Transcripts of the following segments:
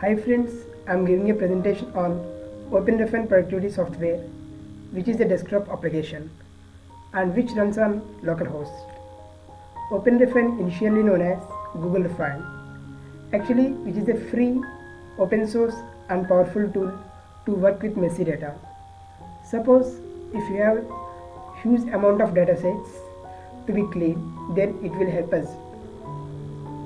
Hi friends, I am giving a presentation on Openrefine productivity software, which is a desktop application and which runs on localhost. Openrefine, initially known as Google Refine, actually which is a free, open source and powerful tool to work with messy data. Suppose if you have huge amount of data sets to be cleaned, then it will help us.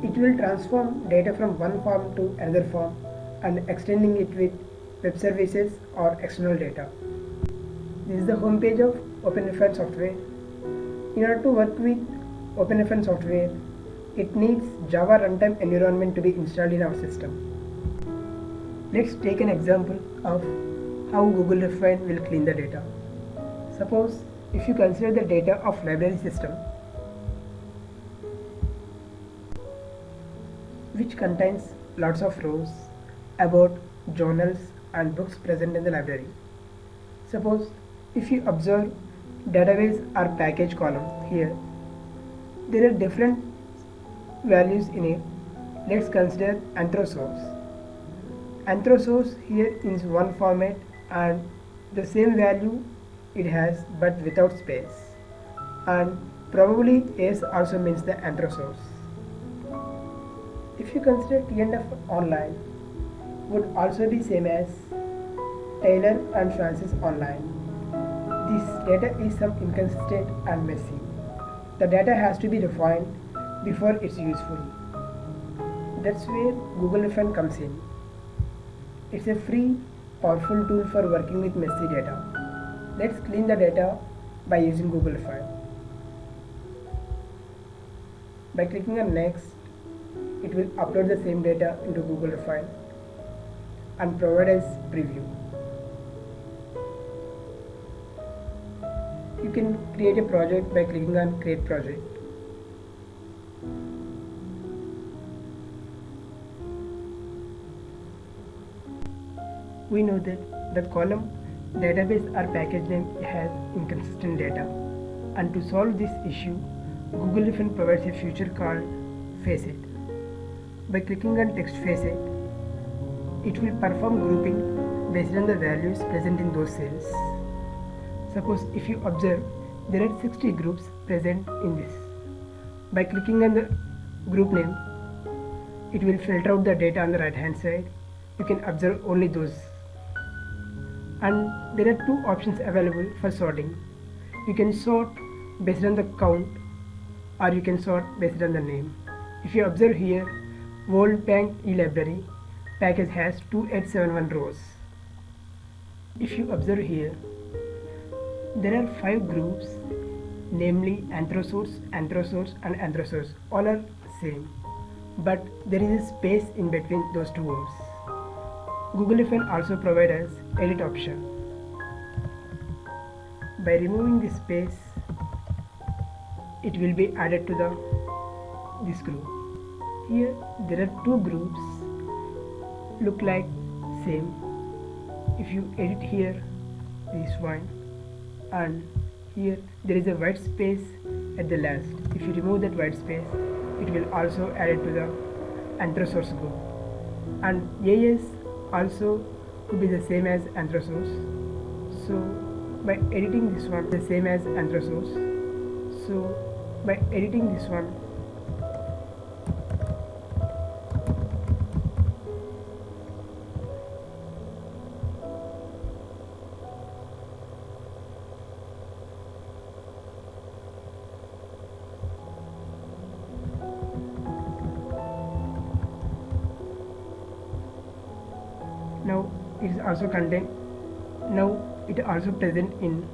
It will transform data from one form to another form and extending it with web services or external data. This is the home page of Openrefine software. In order to work with Openrefine software, it needs Java runtime environment to be installed in our system. Let's take an example of how Google Refine will clean the data. Suppose if you consider the data of library system, which contains lots of rows about journals and books present in the library. Suppose if you observe database or package column here, there are different values in it. Let's consider anthro source. Anthro source here is one format and the same value it has but without space, and probably S also means the anthro source. If you consider T&F online would also be same as Taylor and Francis online. This data is some inconsistent and messy. The data has to be refined before it's useful. That's where Google Refine comes in. It's a free, powerful tool for working with messy data. Let's clean the data by using Google Refine. By clicking on Next, it will upload the same data into Google Refine and provide as preview. You can create a project by clicking on Create Project. We know that the column database or package name has inconsistent data, and to solve this issue, Google Refine provides a feature called Facet. By clicking on text facet, it will perform grouping based on the values present in those cells. Suppose if you observe, there are 60 groups present in this. By clicking on the group name, it will filter out the data on the right hand side. You can observe only those. And there are two options available for sorting. You can sort based on the count, or you can sort based on the name. If you observe here, World Bank eLibrary package has 2871 rows. If you observe here, there are 5 groups, namely Anthrosource, Anthrosource and Anthrosource. All are same, but there is a space in between those two rows. Google Refine also provides us edit option. By removing this space, it will be added to this group. Here there are 2 groups look like same. If you edit here this one, and here there is a white space at the last. If you remove that white space, it will also add it to the Anthrosource group. And AS also could be the same as Anthrosource. So by editing this one, the same as Anthrosource. So by editing this one, now it is also contained. Now it also present in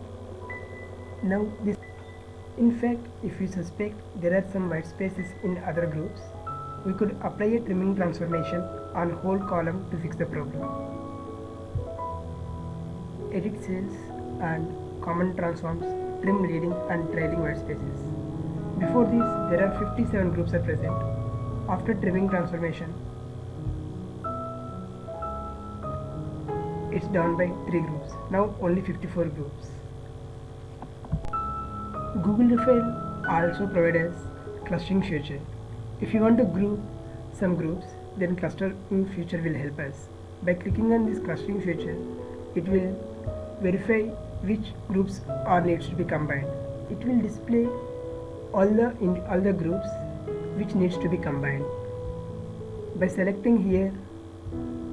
this. In fact, if we suspect there are some white spaces in other groups, we could apply a trimming transformation on whole column to fix the problem. Edit cells and common transforms, trim leading and trailing white spaces. Before this, there are 57 groups are present. After trimming transformation, it's down by 3 groups. Now only 54 groups. Google Refine also provides clustering feature. If you want to group some groups, then clustering feature will help us. By clicking on this clustering feature, it will verify which groups are needs to be combined. It will display all the groups which needs to be combined. By selecting here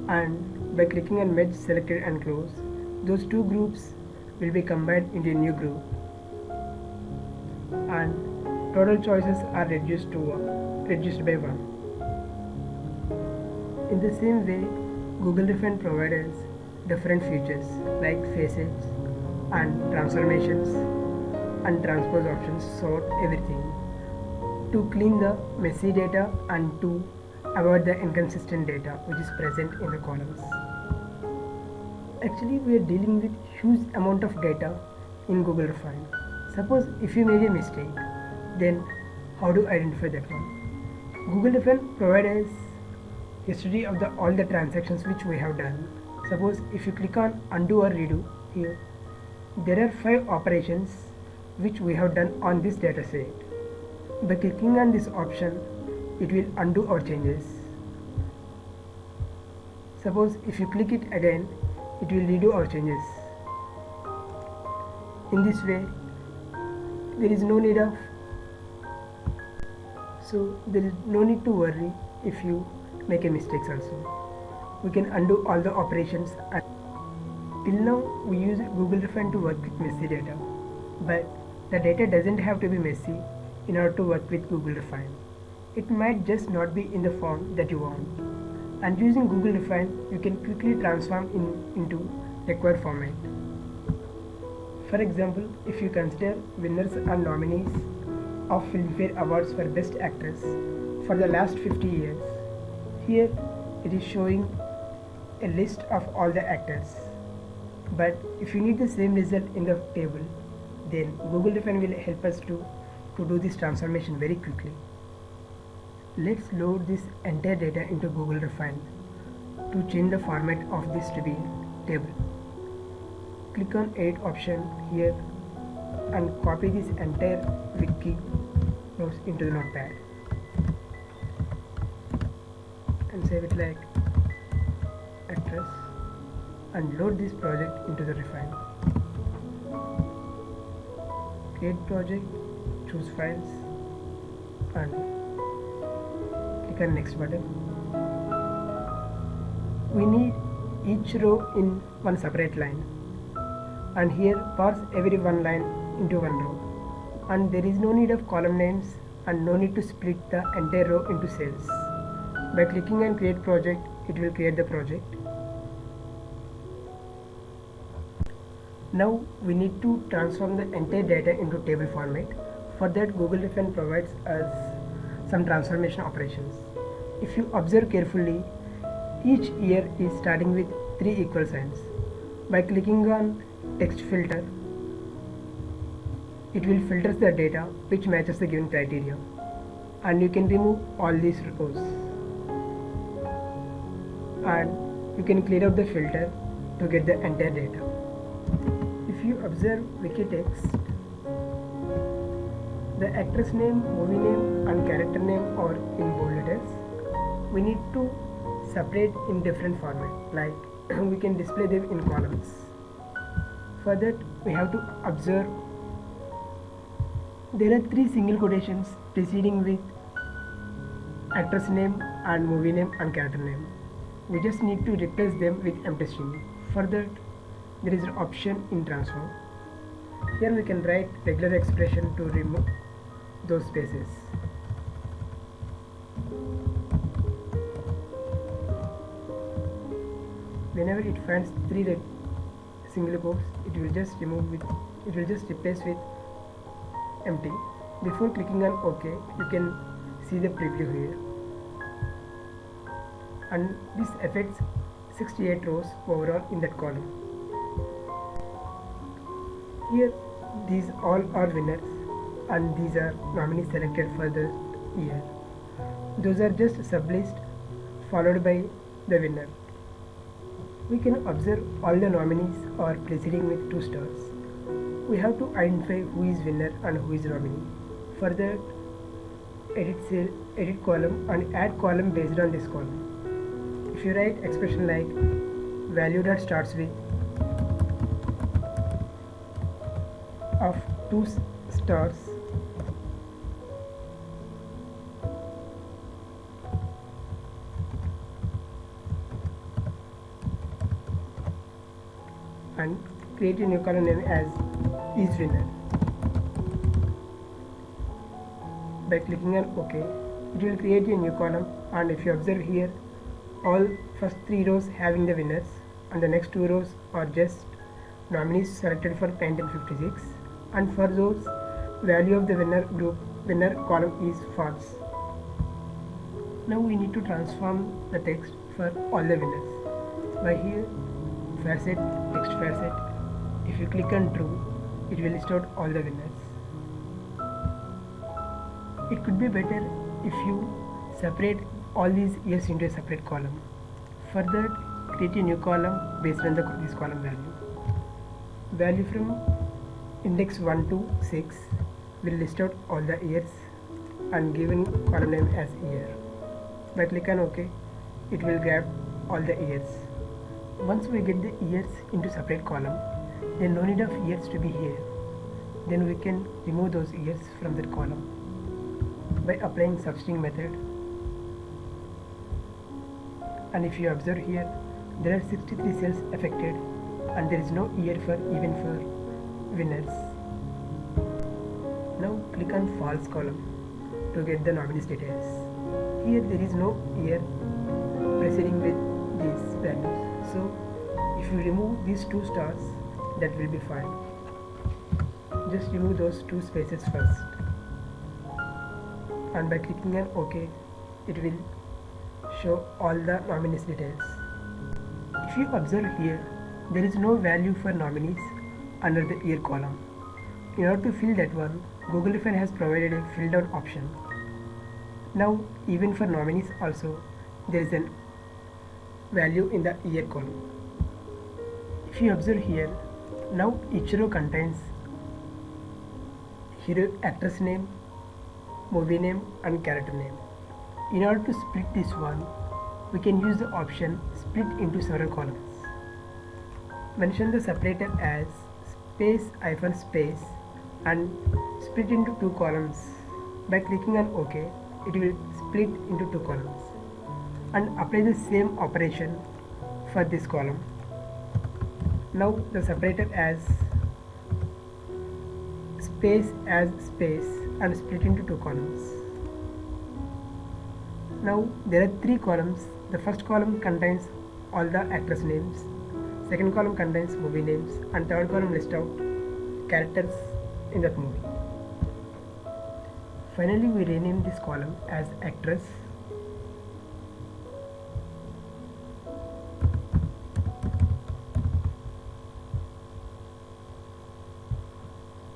and by clicking on merge selected and close, those two groups will be combined into a new group, and total choices are reduced by 1. In the same way, Google Refine provides different features like facets and transformations and transpose options, sort everything to clean the messy data and to avoid the inconsistent data which is present in the columns. Actually, we are dealing with huge amount of data in Google Refine. Suppose if you made a mistake, then how to identify that one? Google Refine provides history of all the transactions which we have done. Suppose if you click on undo or redo here, there are 5 operations which we have done on this dataset. By clicking on this option, it will undo our changes. Suppose if you click it again, it will redo our changes. In this way, there is no need to worry if you make a mistakes also. We can undo all the operations. Till now we use Google Refine to work with messy data, but the data doesn't have to be messy in order to work with Google Refine. It might just not be in the form that you want, and using Google Refine you can quickly transform into required format. For example, if you consider winners and nominees of Filmfare Awards for Best Actress for the last 50 years, here it is showing a list of all the actors. But if you need the same result in the table, then Google Refine will help us to do this transformation very quickly. Let's load this entire data into Google Refine to change the format of this to be table. Click on Edit option here and copy this entire wiki notes into the notepad and save it like actress and load this project into the Refine. Create project, choose files and click on next button. We need each row in one separate line, and here parse every one line into one row, and there is no need of column names and no need to split the entire row into cells. By clicking on create project, it will create the project. Now we need to transform the entire data into table format. For that, Google Refine provides us some transformation operations. If you observe carefully, each year is starting with 3 equal signs. By clicking on text filter, it will filter the data which matches the given criteria, and you can remove all these rows, and you can clear out the filter to get the entire data. If you observe wiki text, the actress name, movie name and character name are in bold letters. We need to separate in different format, like we can display them in columns. For that, we have to observe there are 3 single quotations preceding with actress name and movie name and character name. We just need to replace them with empty string. For that, there is an option in transform. Here we can write regular expression to remove those spaces. Whenever it finds 3 single quotes, it will just replace with empty. Before clicking on OK, you can see the preview here, and this affects 68 rows overall in that column. Here these all are winners and these are nominees selected for the year. Those are just sublist followed by the winner. We can observe all the nominees are preceding with 2 stars. We have to identify who is winner and who is nominee. For that, edit cell, edit column and add column based on this column. if you write expression like value that starts with of 2 stars and create a new column name as is winner. By clicking on OK, it will create a new column, and if you observe here, all first 3 rows having the winners and the next 2 rows are just nominees selected for 1956, and for those value of the winner column is false. Now we need to transform the text for all the winners. By here facet, text facet, if you click on true, it will list out all the winners. It could be better if you separate all these years into a separate column. For that, create a new column based on this column value. Value from index 1 to 6 will list out all the years and given column name as year. By click on OK, it will grab all the years. Once we get the years into separate column, then no need of years to be here. Then we can remove those years from that column by applying substring method. And if you observe here, there are 63 cells affected and there is no year for even for winners. Now click on false column to get the nominees details. Here there is no year preceding with these values. So if you remove these 2 stars, that will be fine. Just remove those 2 spaces first. And by clicking on OK, it will show all the nominees details. If you observe here, there is no value for nominees under the year column. In order to fill that one, Openrefine has provided a fill down option. Now even for nominees also, there is a value in the year column. If you observe here, now each row contains hero actress name, movie name and character name. In order to split this one, we can use the option split into several columns. Mention the separator as space hyphen space and split into 2 columns. By clicking on OK, it will split into 2 columns, and apply the same operation for this column. Now the separator as space and split into 2 columns. Now there are 3 columns. The first column contains all the actress names, second column contains movie names, and third column lists out characters in that movie. Finally, we rename this column as actress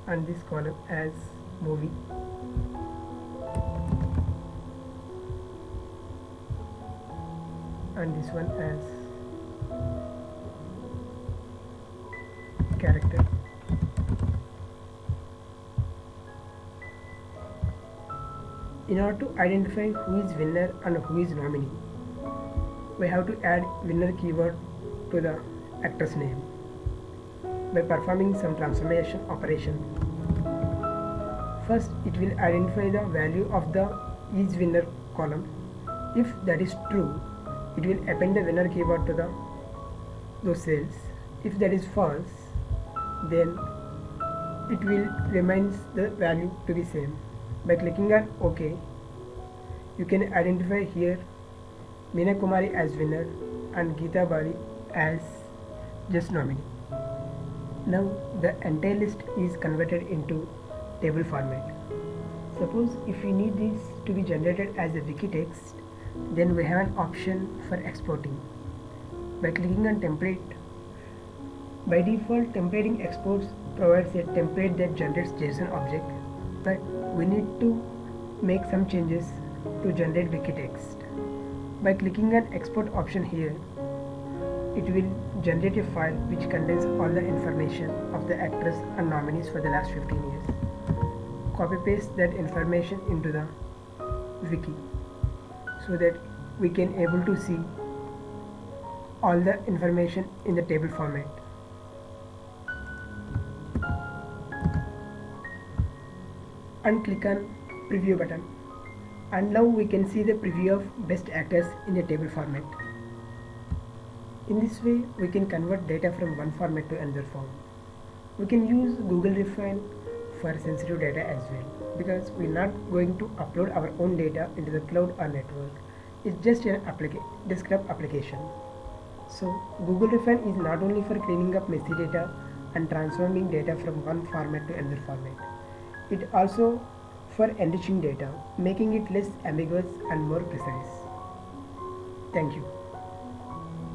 and this column as movie and this one as character. In order to identify who is winner and who is nominee, we have to add winner keyword to the actor's name by performing some transformation operation. First, it will identify the value of the is winner column. If that is true, it will append the winner keyword to those cells. If that is false, then it will remains the value to be same. By clicking on OK, you can identify here Meena Kumari as winner and Geeta Bali as just nominee. Now the entire list is converted into table format. Suppose if we need this to be generated as a wiki text, then we have an option for exporting. By clicking on template, by default templating exports provides a template that generates JSON object, but we need to make some changes to generate wiki text. By clicking on export option here, it will generate a file which contains all the information of the actress and nominees for the last 15 years. Copy paste that information into the wiki so that we can able to see all the information in the table format. And click on preview button, and now we can see the preview of best actors in a table format. In this way we can convert data from one format to another form. We can use Google Refine for sensitive data as well, because we're not going to upload our own data into the cloud or network. It's just an desktop application. So Google Refine is not only for cleaning up messy data and transforming data from one format to another format. It also for enriching data, making it less ambiguous and more precise. Thank you.